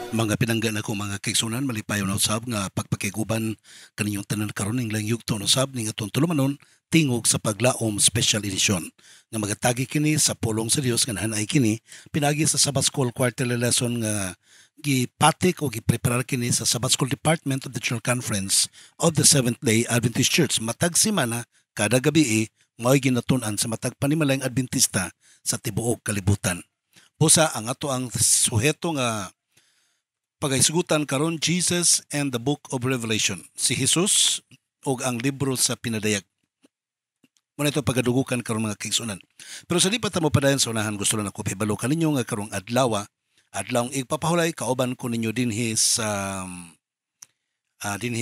Mga pinangga na ko mga kaigsunan malipayon na usab nga pagpakiguban kaninyong tanan karon ning langyugto no usab ning atong tulumanon tingog sa paglaom special edition nga magatagi kini sa pulong sa Dios nga nahanay kini pinagi sa Sabbath School quarterly lesson nga gipatik o gipreparar kini sa Sabbath School Department of the General Conference of the Seventh-day Adventist Church matag semana kada gabi mao'y ginatun-an sa matag panimalayang Adventista sa tibuok kalibutan. Busa ang ato ang suheto nga pagaisgutan karon Jesus and the Book of Revelation. Si Jesus ug ang libro sa pinadayag. Muna ito pagadugukan karon mga kaigsunan. Pero sa di pa tamo padayon sa unahan gusto lang ako pahibalo kaninyo nga karong adlawng igpapahulay kauban ko ninyo dinhi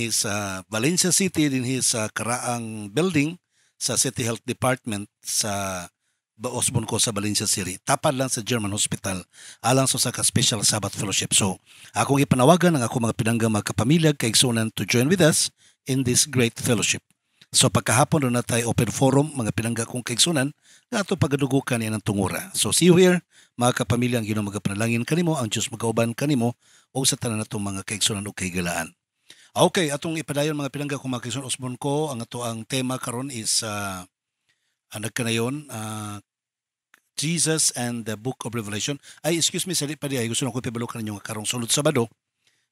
sa Valencia City dinhi sa karaang building sa City Health Department sa Osbon ko sa Valencia City. Tapad lang sa German Hospital alang sa ka special Sabbath fellowship. So, akong ipanawagan ang ako mga pinangga mga kapamilya kaigsunan to join with us in this great fellowship. So, pagkahapon doon na tayo open forum mga pinangga kong kaigsunan nga ito pagadugukan yan ang tungura. So, see you here mga kapamilya ang Ginoo magapanalangin kanimo, ang Diyos magauban kanimo o sa tanan natong mga kaigsunan o kaigalaan. Okay, atong ipadayon mga pinangga kong mga kaigsunan Osbon ko, ang ato ang tema karon is nagkanayon, Jesus and the Book of Revelation. Ay, excuse me, sali pa di ay gusto na ko pibalukan ninyo karong sulod Sabado.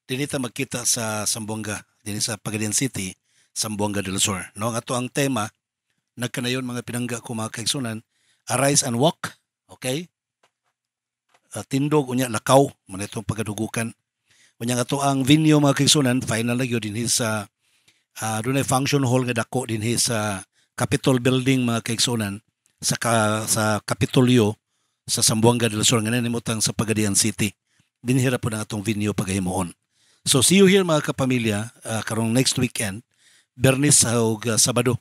Dinita magkita sa Zamboanga, din sa Pagadian City, Zamboanga del Sur. No, ang ato ang tema, nagkanayon mga pinangga ko mga kaigsunan, Arise and Walk, okay? Tindog, unya, lakaw, man itong pagadugukan. Unya nga to ang venue mga kaigsunan, final na yun din sa doon ay function hall nga dako din sa Capitol Building mga kaigsunan sa Kapitolyo sa Zamboanga del Sur nga nanimutang sa Pagadian City. Dinhira po na atong venue pagahimuon. So see you here mga kapamilya karong next weekend, Bernis ug Sabado.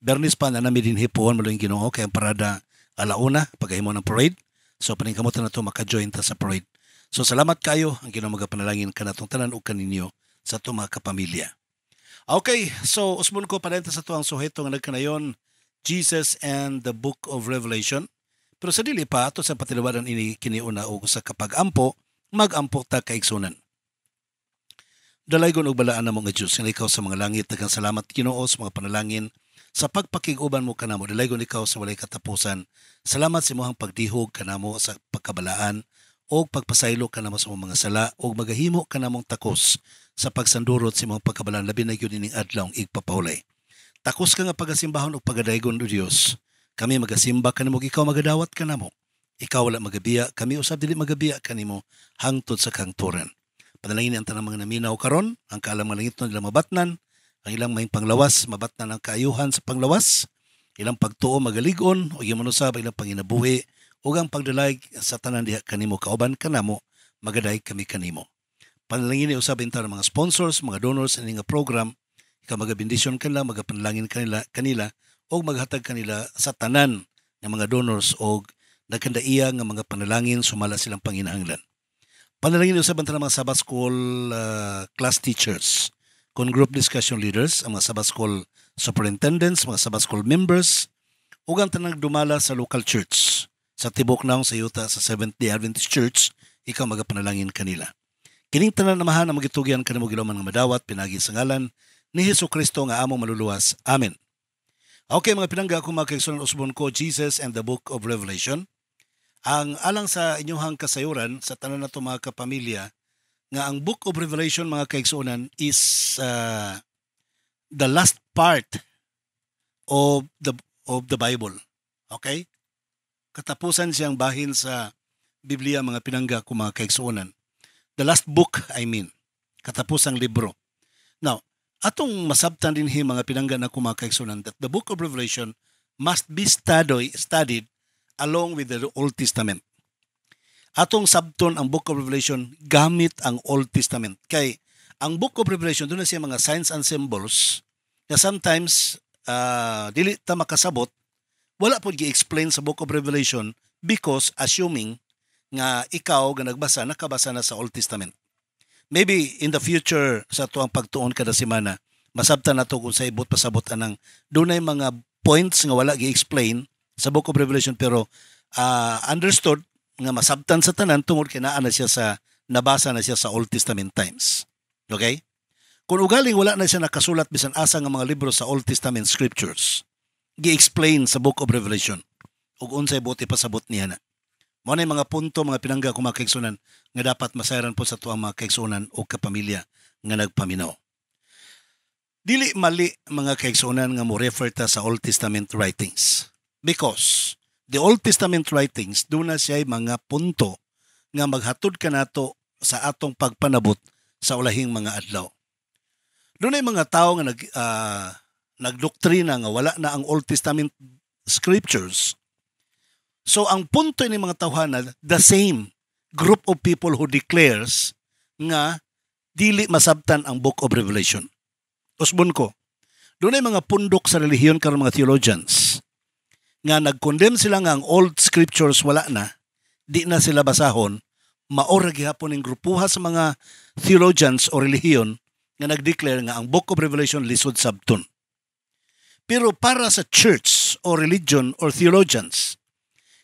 Bernis pa na namin dinhi po maluing Ginoo kay ang parada alauna pagahimuon ng parade. So paningkamutan nato maka-join ta sa parade. So salamat kayo ang Ginoo magapanalangin kanatong tanan ug kaninyo sa ato mga kapamilya. Okay, so usbon ko pa sa to ang suheto nga nagkanayon Jesus and the Book of Revelation. Pero sa dili pa ato sa patilawadan ini kiniuna og sa kapag-ampo, mag-ampo ta kaigsunan. Dalaygon og balaan namo nga Dios nga ikaw sa mga langit daghang salamat Ginoo sa mga panalangin sa pagpakig-uban mo kanamo. Dalaygon ikaw sa walay katapusan. Salamat sa imong pagdihog kanamo sa pagkabalaan o pagpasaylo kanamo sa mga sala o magahimo kanamong takos sa pagsandurot sa imong pagkabalaan labi na gyud ining adlaw igpapahulay. Takos ka nga pagasimbahon o pagadaygon o Diyos. Kami magasimba kanimo, ikaw magadawat kanamo. Ikaw wala magabiya, kami usab dili magabiya kanimo hangtod sa kangturan. Panalangin ang tanang mga naminaw karon, ang kaalam nga langit nila mabatnan, ang ilang may panglawas, mabatnan ang kaayuhan sa panglawas, ilang pagtuo magaligon, o yung manusab, ilang panginabuhi, o ang pagdalag sa tanan diha kanimo, kauban kanamo, magaday kami kanimo. Panalangin usab ang mga sponsors, mga donors, nga program, ikaw magabindisyon kanila, magapanalangin kanila o maghatag kanila sa tanan ng mga donors o nagkandaiya ng mga panalangin sumala silang panginahanglan. Panalangin usab ang mga Sabbath School class teachers, kung group discussion leaders, ang mga Sabbath School superintendents, mga Sabbath School members, o ang tanang dumala sa local church. Sa tibok naong sa yuta sa Seventh-day Adventist Church, ikaw magapanalangin kanila. Kining tanan na mahan ang magitugyan kanimo giloman nga madawat pinagi sa ngalan ni Hesukristo nga among maluluwas. Amen. Okay mga pinangga, kung magkaigsunan usbon ko, Jesus and the Book of Revelation. Ang alang sa inyong kasayuran sa tanan nato mga kapamilya, nga ang Book of Revelation mga kaigsunan is the last part of the Bible. Okay? Katapusan siyang bahin sa Biblia mga pinangga kung mga kaigsunan. The last book, I mean. Katapusang libro. Now, atong masabtan din mga pinangga na kumakaigsunan that the Book of Revelation must be studied along with the Old Testament. Atong sabton ang Book of Revelation gamit ang Old Testament. Kay ang Book of Revelation doon na siya mga signs and symbols na sometimes dili ta makasabot, wala po gi-explain sa Book of Revelation because assuming nga ikaw nga nagbasa nakabasa na sa Old Testament. Maybe in the future sa tuang pagtuon kada semana, masabtan nato kung sa ibot pasabot anang dunay mga points nga wala gi-explain sa Book of Revelation pero understood nga masabtan sa tanan tungod kay naa na siya sa nabasa na siya sa Old Testament times. Okay? Kung ugaling wala na siya nakasulat bisan asa nga mga libro sa Old Testament scriptures, gi-explain sa Book of Revelation ug unsay buti pasabot niya na. Mao na mga punto, mga pinangga kung mga kaigsunan nga dapat masayran po sa tuang mga kaigsunan o kapamilya nga nagpaminaw. Dili mali mga kaigsunan nga mo refer ta sa Old Testament writings. Because the Old Testament writings doon na siya mga punto nga maghatod ka nato sa atong pagpanabot sa ulahing mga adlaw. Doon ay mga tao nga nagdoktrina nga wala na ang Old Testament scriptures. So ang punto ni mga tawhana, the same group of people who declares nga dili masabtan ang Book of Revelation. Usbon ko, doon ay mga pundok sa relihiyon karon mga theologians nga nag-condemn sila nga ang old scriptures wala na, di na sila basahon, maora gihapon ning grupuha sa mga theologians o relihiyon nga nag-declare nga ang Book of Revelation lisod sabton. Pero para sa church o religion or theologians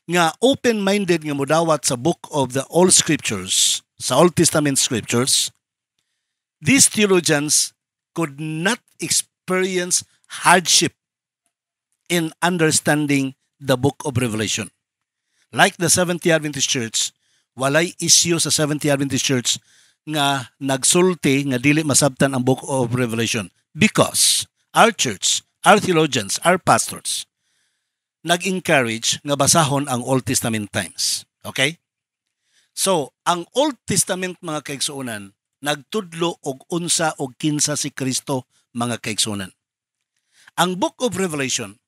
nga open-minded nga modawat sa book of the Old Scriptures, sa Old Testament Scriptures, these theologians could not experience hardship in understanding the Book of Revelation. Like the Seventh-day Adventist Church, walay issue sa Seventh-day Adventist Church nga nagsulti nga dili masabtan ang Book of Revelation because our church, our theologians, our pastors nag-encourage nga basahon ang Old Testament times. Okay? So, ang Old Testament mga kaigsuonan nagtudlo og unsa og kinsa si Kristo mga kaigsuonan. Ang Book of Revelation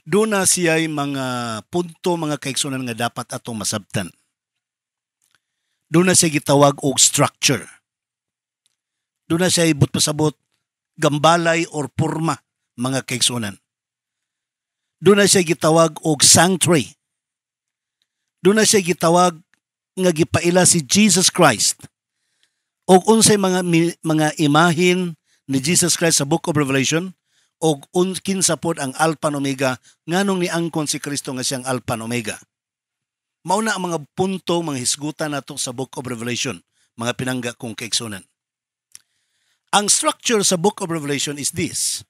doon na siya'y mga punto mga kaigsuonan nga dapat atong masabtan. Doon na siya gitawag og structure. Doon na siya ibut pasabot gambalay or porma mga kaigsuonan. Doon na siya gitawag og sanctuary. Doon na siya gitawag nga gipaila si Jesus Christ. Og unsay mga imahin ni Jesus Christ sa Book of Revelation og kinsa pod ang Alpha and Omega nganong niangkon si Kristo nga siyang Alpha and Omega. Mao na ang mga punto, mga hisgutan nato sa Book of Revelation, mga pinangga kong kaigsunan. Ang structure sa Book of Revelation is this.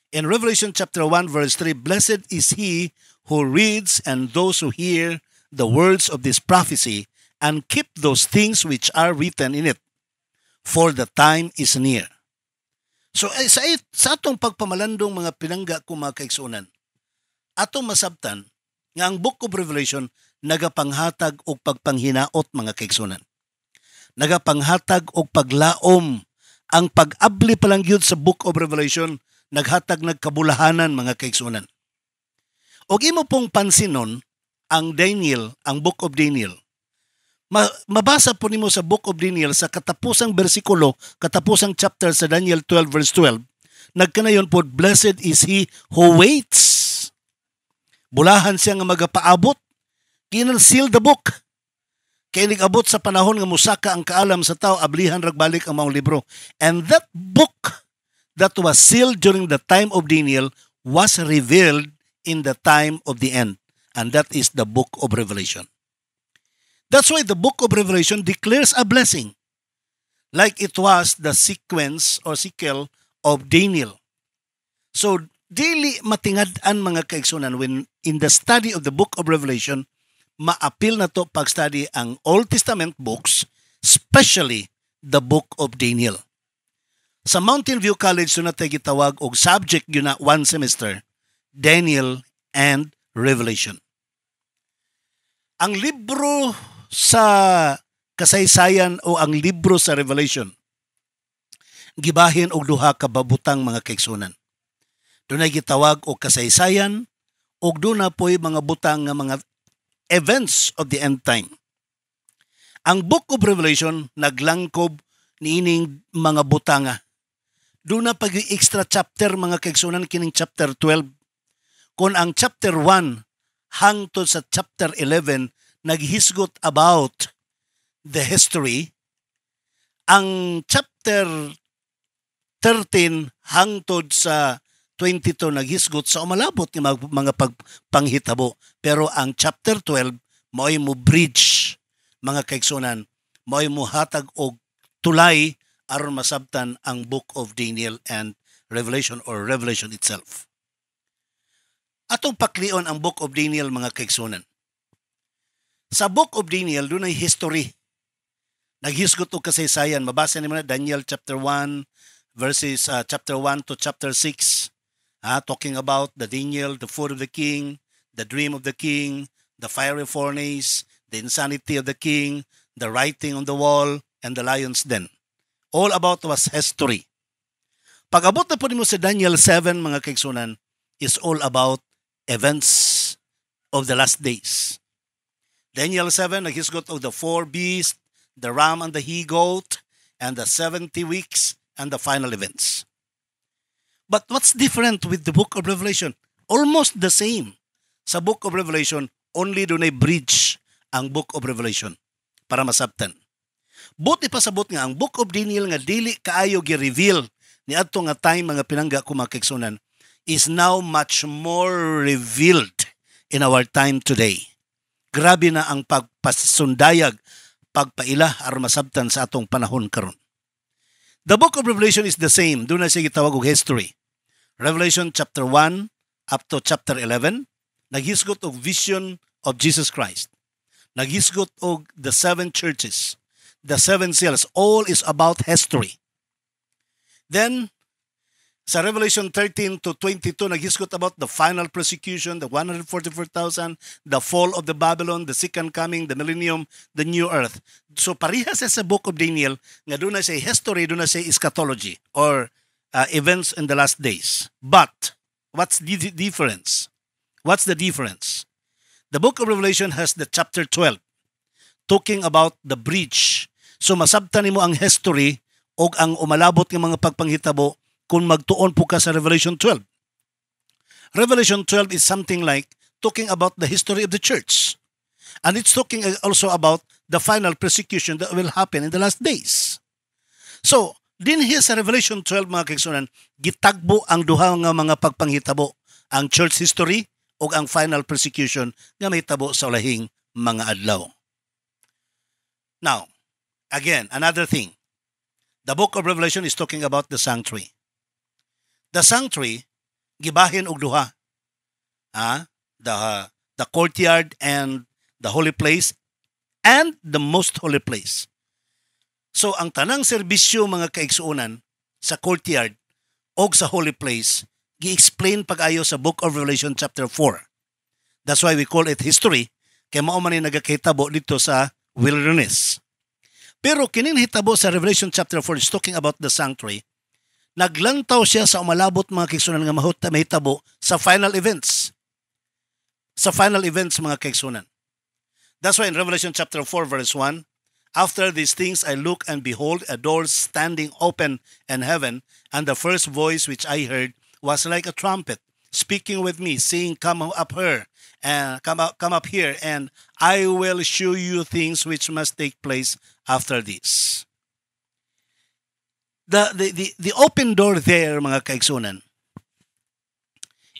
In Revelation chapter 1 verse 3, "Blessed is he who reads and those who hear the words of this prophecy and keep those things which are written in it, for the time is near." So sa atong pagpamalandong mga pinangga kong mga kaigsunan, atong masabtan nga ang Book of Revelation nagapanghatag og pagpanghinaot mga kaigsunan. Nagapanghatag og paglaom. Ang pag-abli pa lang yun sa Book of Revelation naghatag nagkabulahanan mga kaigsunan. Og imo pong pansinon ang Daniel, ang Book of Daniel. Mabasa po nimo sa Book of Daniel sa katapusang bersikulo, katapusang chapter sa Daniel 12 verse 12. Nagkanayon po, "Blessed is he who waits." Bulahan siya nga magapaabot. Kinal-seal the book. Kaya nag-abot sa panahon nga musaka ang kaalam sa tao, ablihan ragbalik ang mga libro. And that book that was sealed during the time of Daniel was revealed in the time of the end. And that is the Book of Revelation. That's why the Book of Revelation declares a blessing. Like it was the sequence or sequel of Daniel. So, dili matingad-an mga kaigsunan when in the study of the Book of Revelation, ma-appeal na to pag-study ang Old Testament books, especially the Book of Daniel. Sa Mountain View College, so na tayo gitawag og subject yun na one semester, Daniel and Revelation. Ang libro sa kasaysayan o ang libro sa Revelation, gibahin og duha ka babutang mga kaigsunan. Doon ay gitawag og kasaysayan og doon na po'y mga butang nga mga events of the end time. Ang Book of Revelation naglangkob niining mga butanga. Doon na pag-extra chapter mga kaigsunan kining chapter 12. Kung ang chapter 1 hangtod sa chapter 11 naghisgot about the history, ang chapter 13 hangtod sa 22 naghisgot sa umalabot ng mga panghitabo. Pero ang chapter 12, mao'y mo bridge mga kaigsunan, mao'y muhatag og tulay aron masabtan ang Book of Daniel and Revelation or Revelation itself. Atong paklion ang Book of Daniel mga kaigsunan. Sa Book of Daniel dunay history. Naghisgot og kasaysayan. Mabasa nimo na Daniel chapter 1 verses chapter 1 to chapter 6. Talking about the Daniel, the food of the king, the dream of the king, the fiery furnace, the insanity of the king, the writing on the wall, and the lion's den. All about was history. Pag-abot na po nimo sa Daniel 7, mga kaigsunan, is all about events of the last days. Daniel 7, naghisgot of the 4 beasts, the ram and the he-goat, and the 70 weeks, and the final events. But what's different with the book of Revelation? Almost the same. Sa book of Revelation, only doon ay bridge ang book of Revelation para masabtan. Buti pa sabot nga ang book of Daniel nga dili kaayo gi-reveal ni adto nga time mga pinangga ko mga kaigsunan is now much more revealed in our time today. Grabe na ang pagpasundayag, pagpaila aron masabtan sa atong panahon karon. The book of Revelation is the same. Doon na siya gitawag og history. Revelation chapter 1 up to chapter 11, naghisgot og vision of Jesus Christ. Naghisgot og the 7 churches, the 7 seals. All is about history. Then, sa Revelation 13 to 22, naghisgot about the final persecution, the 144,000, the fall of the Babylon, the second coming, the millennium, the new earth. So parehas sa book of Daniel, nga doon na siya history, doon na siya eschatology, or events in the last days. But, what's the difference? What's the difference? The book of Revelation has the chapter 12, talking about the bridge. So masabtan nimo ang history o ang umalabot ng mga pagpanghitabo kung magtuon po ka sa Revelation 12. Revelation 12 is something like talking about the history of the church. And it's talking also about the final persecution that will happen in the last days. So, din here sa Revelation 12 mga kaigsunan, gitagbo ang duha nga mga pagpanghitabo, ang church history o ang final persecution nga mahitabo sa ulahing mga adlaw. Now, again, another thing. The book of Revelation is talking about the sanctuary. The sanctuary, gibahin og duha. The courtyard and the holy place and the most holy place. So, ang tanang serbisyo mga kaigsuunan sa courtyard o sa holy place, gi-explain pag-ayo sa book of Revelation chapter 4. That's why we call it history, kaya mao man ni nagakahitabo dito sa wilderness. Pero kining hitabo sa Revelation chapter 4 is talking about the sanctuary. Naglantaw siya sa umalabot mga kaigsunan nga mahitabo sa final events. Sa final events mga kaigsunan. That's why in Revelation chapter 4 verse 1, after these things I look and behold a door standing open in heaven, and the first voice which I heard was like a trumpet speaking with me, saying, come up here, and I will show you things which must take place after this. The open door there, mga kaigsunan,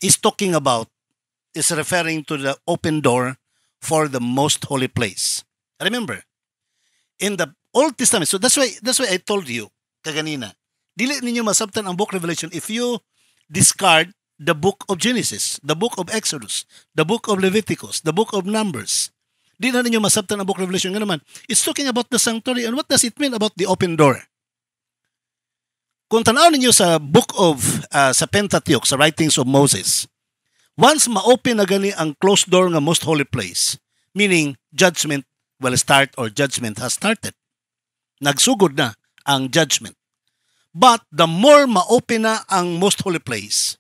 is referring to the open door for the most holy place. Remember, in the Old Testament, so that's why I told you kaganina, dili ninyo masabtan ang book Revelation if you discard the book of Genesis, the book of Exodus, the book of Leviticus, the book of Numbers. Di na ninyo masabtan ang book Revelation. Nga naman, it's talking about the sanctuary. And what does it mean about the open door? Kung tanaw ninyo sa book of, sa Pentateuch, sa writings of Moses, once ma-open na gani ang closed door nga most holy place, meaning judgment will start or judgment has started. Nagsugod na ang judgment. But the more ma-open na ang most holy place,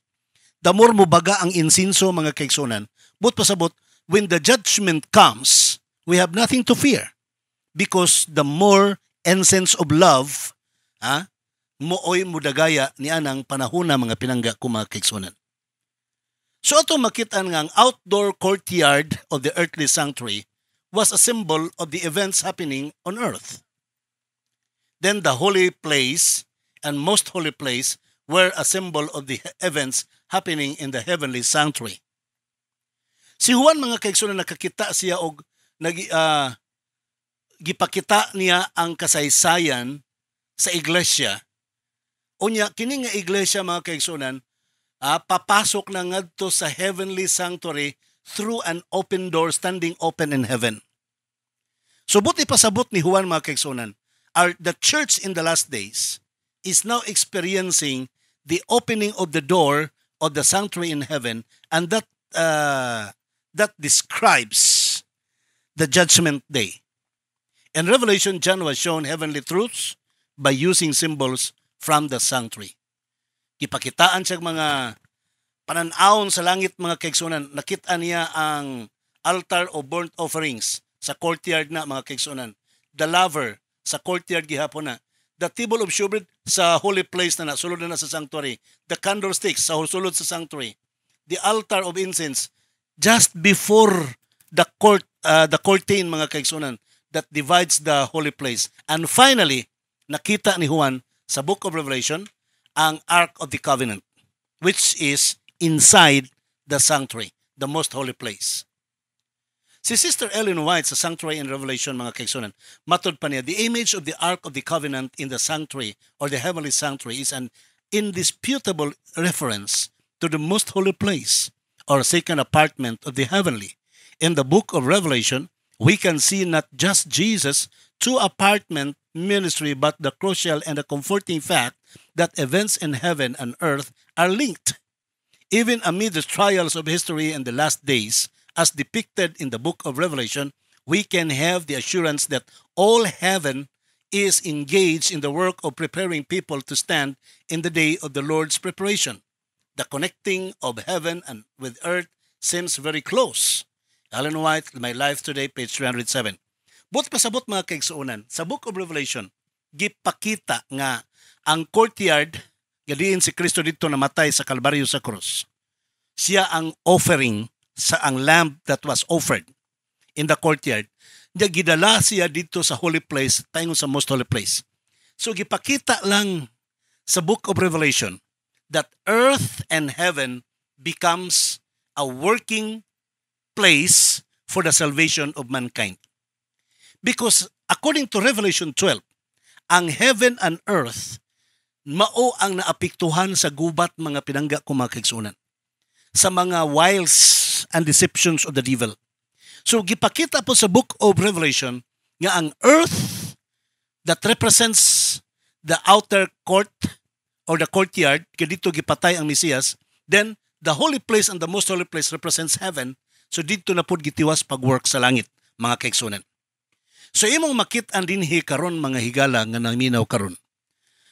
the more mubaga ang insinso mga kaigsunan. But pasabot, when the judgment comes, we have nothing to fear. Because the more incense of love, mooy mudagaya ni anang panahon na mga pinangga ko mga kaigsunan. So ato makita nga ang outdoor courtyard of the earthly sanctuary was a symbol of the events happening on earth. Then the holy place and most holy place were a symbol of the events happening in the heavenly sanctuary. Si Juan mga kaigsunan nakakita siya og gipakita niya ang kasaysayan sa iglesia. Unya, kini nga iglesia mga kaigsunan, papasok na ngadto sa heavenly sanctuary through an open door standing open in heaven. So buti pasabot ni Juan mga kaigsunan, the church in the last days is now experiencing the opening of the door of the sanctuary in heaven, and that describes the judgment day. In Revelation, John was shown heavenly truths by using symbols from the sanctuary. Gipakitaan siya mga pananawon sa langit mga kaigsunan. Nakita niya ang altar of burnt offerings sa courtyard na mga kaigsunan. The laver sa courtyard gihapon na. The table of showbread sa holy place na sulod na sa sanctuary. The candlesticks sa sulod sa sanctuary. The altar of incense just before the curtain mga kaigsunan that divides the holy place. And finally, nakita ni Juan sa Book of Revelation ang Ark of the Covenant, which is inside the sanctuary, the most holy place. Si Sister Ellen White sa Sanctuary in Revelation mga kaigsunan, matod pa niya, the image of the Ark of the Covenant in the sanctuary or the heavenly sanctuary is an indisputable reference to the most holy place or second apartment of the heavenly. In the Book of Revelation, we can see not just Jesus' two-apartment ministry, but the crucial and the comforting fact that events in heaven and earth are linked. Even amid the trials of history in the last days, as depicted in the Book of Revelation, we can have the assurance that all heaven is engaged in the work of preparing people to stand in the day of the Lord's preparation. The connecting of heaven and with earth seems very close. Ellen White, My Life Today, page 307. But pasabot mga kaigsuunan, sa Book of Revelation, gipakita nga ang courtyard, gadiin si Kristo dito namatay sa Kalbaryo sa krus. Siya ang offering sa ang lamb that was offered in the courtyard. Diya gidala siya dito sa holy place, paingon sa most holy place. So gipakita lang sa Book of Revelation that earth and heaven becomes a working place for the salvation of mankind. Because according to Revelation 12, ang heaven and earth mao ang naapektuhan sa gubat mga pinangga ko mga kaigsunan, sa mga wiles and deceptions of the devil. So gipakita po sa Book of Revelation nga ang earth that represents the outer court or the courtyard, dito gipatay ang Mesiyas, then the holy place and the most holy place represents heaven. So dito na po gitiwas pag-work sa langit mga kaigsunan. So imong makit-an dinhi karon mga higala nga naminaw karon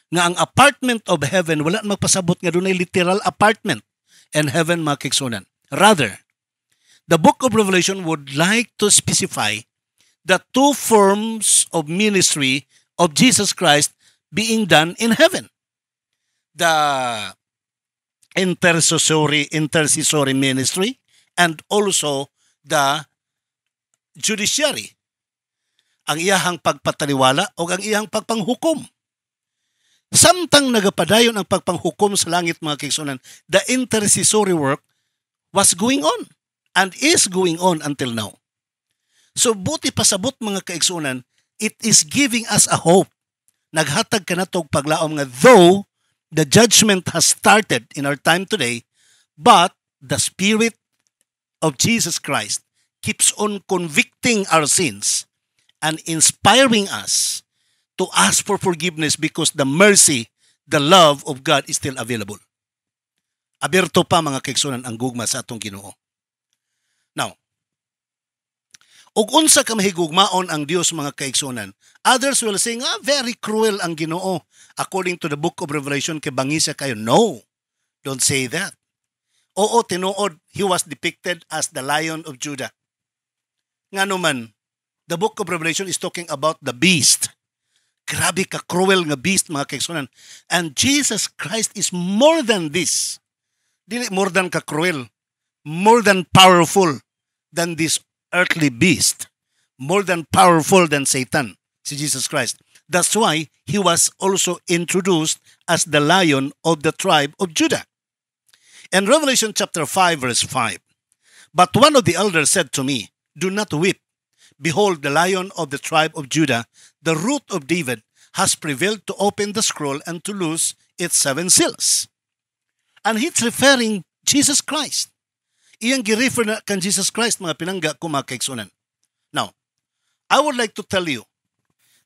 nga ang apartment of heaven wala magpasabot nga dunay literal apartment in heaven mga kaigsunan. Rather, the Book of Revelation would like to specify the two forms of ministry of Jesus Christ being done in heaven. The intercessory ministry and also the judiciary. Ang iyahang pagpataliwala o ang iyahang pagpanghukom. Samtang nagapadayon ang pagpanghukom sa langit mga kaigsunan, the intercessory work was going on and is going on until now. So buti pasabot mga kaigsunan, it is giving us a hope. Naghatag ka na tog paglaom nga though the judgment has started in our time today, but the Spirit of Jesus Christ keeps on convicting our sins and inspiring us to ask for forgiveness because the mercy, the love of God is still available. Aberto pa mga kaigsunan ang gugma sa atong Ginoo. Now, ug unsa ka mahigugmaon ang Dios mga kaigsunan, others will say nga very cruel ang Ginoo according to the Book of Revelation kay bangisa kayo. No, don't say that. Oo, tinuod, he was depicted as the Lion of Judah. Ngano man, the Book of Revelation is talking about the beast. Grabe ka cruel nga beast mga kaigsunan. And Jesus Christ is more than this. Dili more than ka cruel, more than powerful than this earthly beast, more than powerful than Satan, si Jesus Christ. That's why he was also introduced as the Lion of the tribe of Judah. In Revelation chapter 5 verse 5, but one of the elders said to me, do not weep. Behold, the Lion of the tribe of Judah, the Root of David, has prevailed to open the scroll and to loose its 7 seals. And he's referring Jesus Christ. Iyang gi-refer na kan Jesus Christ, mga pinangga ko mga kaigsunan. Now, I would like to tell you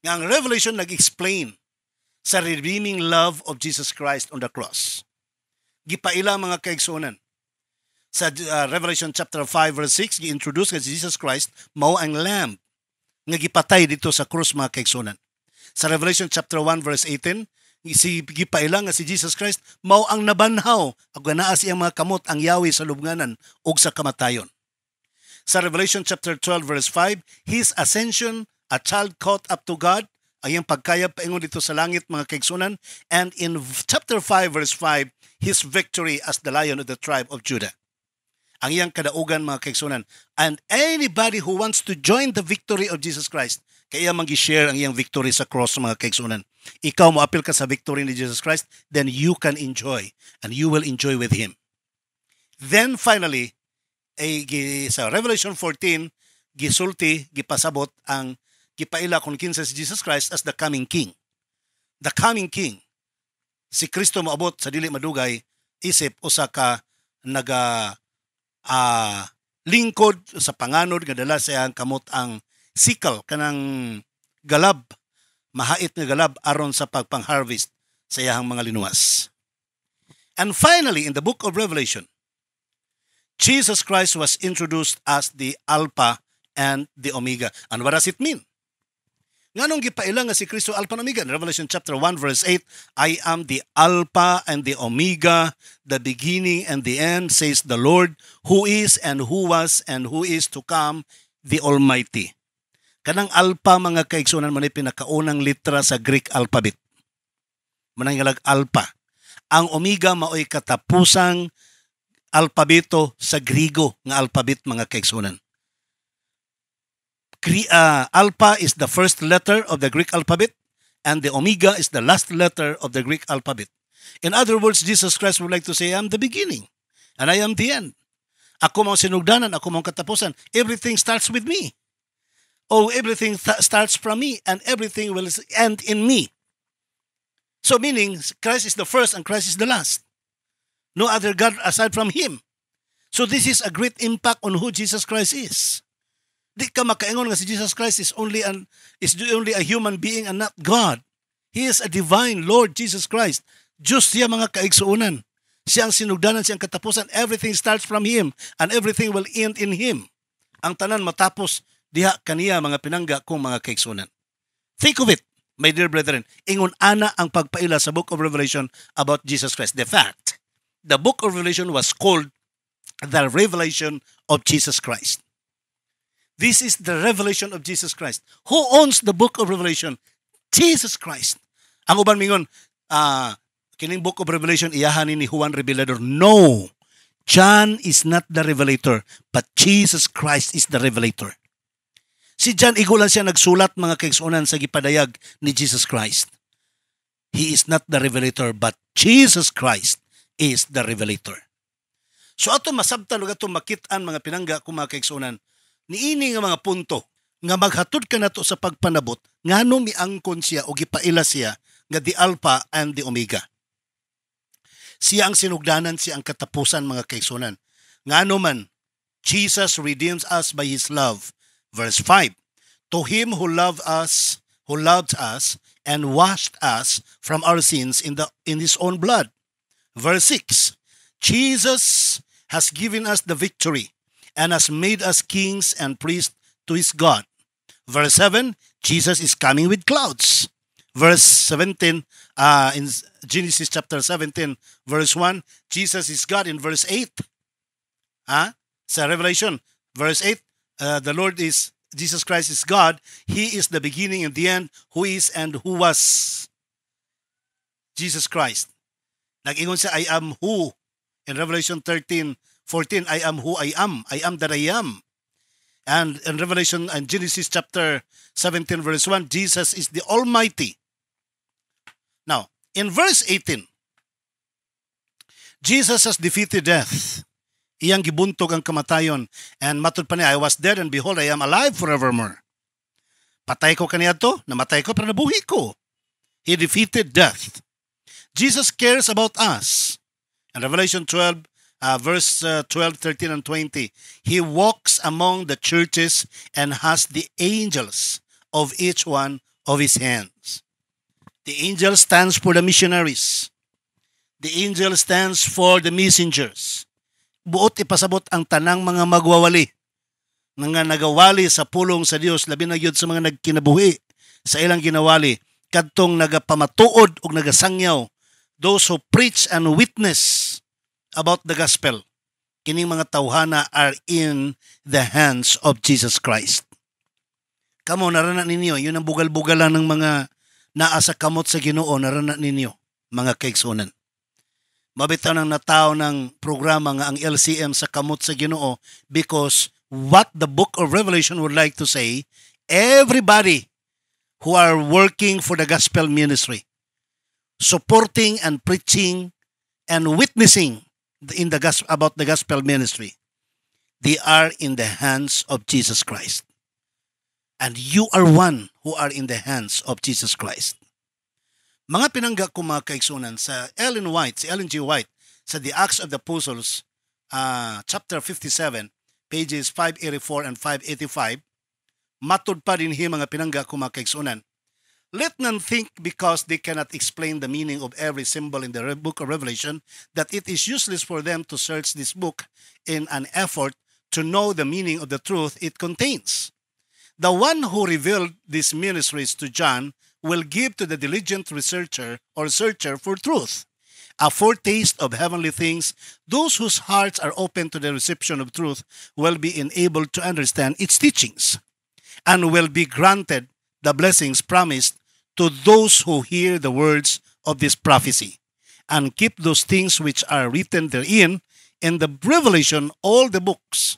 nga ang Revelation nag-explain sa redeeming love of Jesus Christ on the cross. Gipaila mga kaigsunan. Sa Revelation chapter 5 verse 6, gi-introduce nga si Jesus Christ mao ang lamb nga gipatay dito sa cross mga kaigsunan. Sa Revelation chapter 1 verse 18, gipaila nga si Jesus Christ mao ang nabanhaw ug naa siyang mga kamot ang yawi sa lubnganan ug sa kamatayon. Sa Revelation chapter 12 verse 5, his ascension, a child caught up to God, ang iyang pagkayap paingon dito sa langit mga kaigsunan, and in chapter 5 verse 5, his victory as the Lion of the tribe of Judah. Ang iyang kadaugan mga kaigsunan. And anybody who wants to join the victory of Jesus Christ, kaya magi-share ang iyang victory sa cross mga kaigsunan. Ikaw mo apil ka sa victory ni Jesus Christ, then you can enjoy and you will enjoy with Him. Then finally, sa Revelation 14, gisulti, gipasabot ang gipaila kung kinsa si Jesus Christ as the coming King. The coming King. Si Kristo moabot sa dili madugay, isip usa ka lingkod sa panganod nga dala siyang kamot ang sickle kanang galab, mahait nga galab aron sa pagpang-harvest sa iyang mga linuwas. And finally, in the book of Revelation, Jesus Christ was introduced as the Alpha and the Omega. And what does it mean? Nganong gipaila nga si Kristo Alpha and Omega? In Revelation chapter 1 verse 8, I am the Alpha and the Omega, the beginning and the end, says the Lord, who is and who was and who is to come, the Almighty. Kanang Alpha mga kaigsunan man ay pinakaunang litra sa Greek alphabet. Manangalag Alpha. Ang Omega maoy katapusang alpabeto sa Grigo nga alphabet mga kaigsunan. Alpha is the first letter of the Greek alphabet and the Omega is the last letter of the Greek alphabet. In other words, Jesus Christ would like to say, I am the beginning and I am the end. Ako mong sinugdanan, ako mong katapusan. Everything starts with me. Oh, everything starts from me and everything will end in me. So meaning, Christ is the first and Christ is the last. No other God aside from Him. So this is a great impact on who Jesus Christ is. Di ka makaingon nga si Jesus Christ is only a human being and not God. He is a divine Lord Jesus Christ. Diyos siya mga kaigsuunan. Siya ang sinugdanan, siya ang katapusan. Everything starts from Him and everything will end in Him. Ang tanan matapos diha kaniya mga pinangga kong mga kaigsuunan. Think of it, my dear brethren. Ingon ana ang pagpaila sa book of Revelation about Jesus Christ. The fact, the book of Revelation was called the revelation of Jesus Christ. This is the revelation of Jesus Christ. Who owns the book of Revelation? Jesus Christ. Ang uban mingon, kining book of Revelation iyahan ni Juan Revelador. No, John is not the revelator, but Jesus Christ is the revelator. Si John igulan siya nagsulat mga kaigsunan sa gipadayag ni Jesus Christ. He is not the revelator, but Jesus Christ is the revelator. So ato masabtan ug ato makit-an mga pinangga kung mga kaigsunan, niini nga mga punto nga maghatod ka nato sa pagpanabot ngano miangkon siya o gipaila siya nga the Alpha and the Omega. Siya ang sinugdanan, siya ang katapusan mga kaigsunan. Ngano man, Jesus redeems us by His love. Verse 5, to Him who loved us and washed us from our sins in His own blood. Verse 6, Jesus has given us the victory and has made us kings and priests to His God. Verse 7, Jesus is coming with clouds. Verse 17, in Genesis chapter 17, verse 1, Jesus is God. In verse 8, sa Revelation, verse 8, the Lord is, Jesus Christ is God. He is the beginning and the end, who is and who was. Jesus Christ. Nag-ingon siya, I am who. In Revelation 13:14, I am who I am. I am that I am. And in Revelation and Genesis chapter 17 verse 1, Jesus is the Almighty. Now, in verse 18, Jesus has defeated death. Iyang gibuntog ang kamatayon. And matud pa niya, I was dead and behold, I am alive forevermore. Patay ko kaniadto, namatay ko, pero nabuhi ko. He defeated death. Jesus cares about us. In Revelation 12, verse 12, 13, and 20, He walks among the churches and has the angels of each one of His hands. The angel stands for the missionaries. The angel stands for the messengers. Buot ipasabot ang tanang mga magwawali nga nagawali sa pulong sa Dios, labi na gyud sa mga nagkinabuhi sa ilang ginawali, kadtong nagapamatuod ug nagasangyaw, those who preach and witness about the gospel. Kining mga tawhana are in the hands of Jesus Christ. Kamo narana ninyo, yun ang bugal-bugalan ng mga naa sa kamot sa Ginoo, narana ninyo, mga kaigsunan. Mabitaw nang natao ng programa nga ang LCM sa kamot sa Ginoo because what the book of Revelation would like to say, everybody who are working for the gospel ministry, supporting and preaching and witnessing in the about the gospel ministry, they are in the hands of Jesus Christ. And you are one who are in the hands of Jesus Christ. Mga pinangga ko mga kaigsunan sa si Ellen G. White, sa The Acts of the Apostles, chapter 57, pages 584 and 585, matud pa din mga pinangga ko mga kaigsunan. Let none think because they cannot explain the meaning of every symbol in the book of Revelation that it is useless for them to search this book in an effort to know the meaning of the truth it contains. The one who revealed these mysteries to John will give to the diligent researcher or searcher for truth a foretaste of heavenly things. Those whose hearts are open to the reception of truth will be enabled to understand its teachings and will be granted the blessings promised to those who hear the words of this prophecy and keep those things which are written therein. In the Revelation, all the books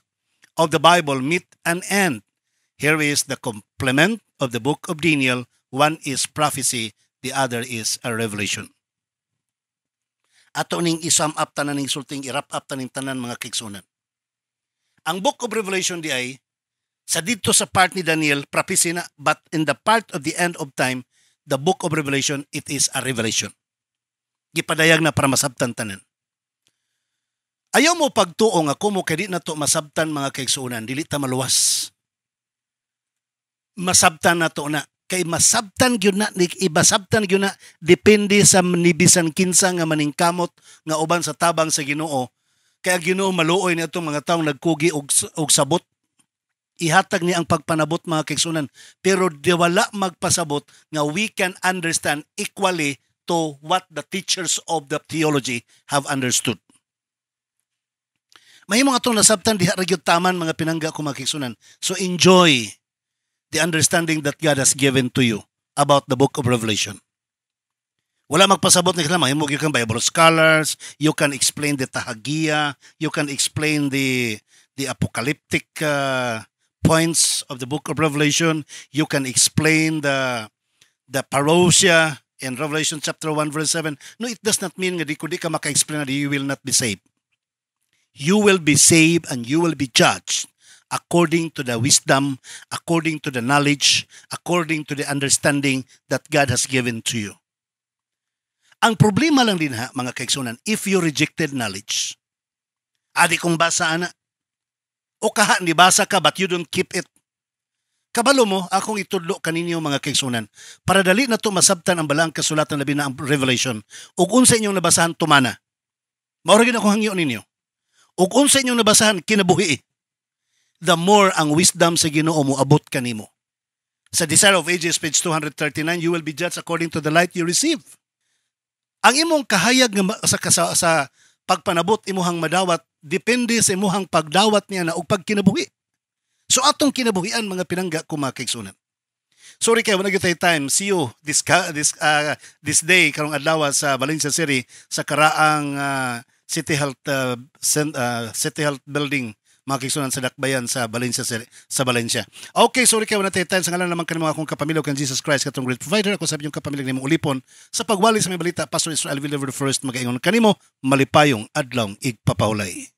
of the Bible meet an end. Here is the complement of the book of Daniel. One is prophecy, the other is a revelation. Ato ning isum up tanan ning sulting i-wrap up taning tanan mga kaigsunan. Ang book of Revelation di ay sa dito sa part ni Daniel prophecy na, but in the part of the end of time, the book of Revelation, it is a revelation. Gipadayag na para masabtan tanan. Ayaw mo pagtuo nga kumo kay di na to masabtan mga kaigsunan, dili ta maluwas. Masabtan na to na. Kay masabtan gyud na, ibasabtan gyud na, depende sa nibisan kinsa nga maningkamot nga uban sa tabang sa Ginoo. Kaya Ginoo maluoy ni atong mga taong nagkugi og sabot. Ihatag ni ang pagpanabot mga kaigsunan, pero di wala magpasabot nga we can understand equally to what the teachers of the theology have understood. Mahimo nga itong nasabtan diha ra gyud taman mga pinangga ko mga kaigsunan. So enjoy the understanding that God has given to you about the book of Revelation. Wala magpasabot na kailangan. You can Bible scholars, you can explain the Tahagia, you can explain the apocalyptic points of the book of Revelation, you can explain the parousia in Revelation chapter 1 verse 7. No, it does not mean nga di ka maka-explain na you will not be saved. You will be saved and you will be judged according to the wisdom, according to the knowledge, according to the understanding that God has given to you. Ang problema lang din mga kaigsunan, if you rejected knowledge, adi kong basa ana, o kaha ni basa ka but you don't keep it. Kabalo mo, akong itudlo kaninyo mga kaigsunan, para dali na to masabtan ang balang kasulatan labi na ang Revelation, ug unsa inyong nabasahan tumana. Maura gid akong hangyo ninyo. Ug unsa inyong nabasahan kinabuhi, the more ang wisdom sa Ginoo mo abot kanimo. Sa Desire of Ages, page 239, you will be judged according to the light you receive. Ang imong kahayag sa pagpanabot imuhang madawat, depende sa imuhang pagdawat niya na og pagkinabuhi. So atong kinabuhian mga pinangga ko mga kaigsunan. Sorry kayo, wala tayo time. See you this day karong adlaw sa Valencia City sa karaang City Health Building, mga kaigsunan sa Dakbayan sa Valencia. Okay, sorry kayo, wala tayo time. Sa ngalan naman kanimo akong kapamilya kan Jesus Christ, katong great provider. Ako sabi yung kapamilya ni mong ulipon sa pagwali sa may balita. Pastor Israel Villaver first, mag-ingon kanimo malipayong adlaw igpapahulay.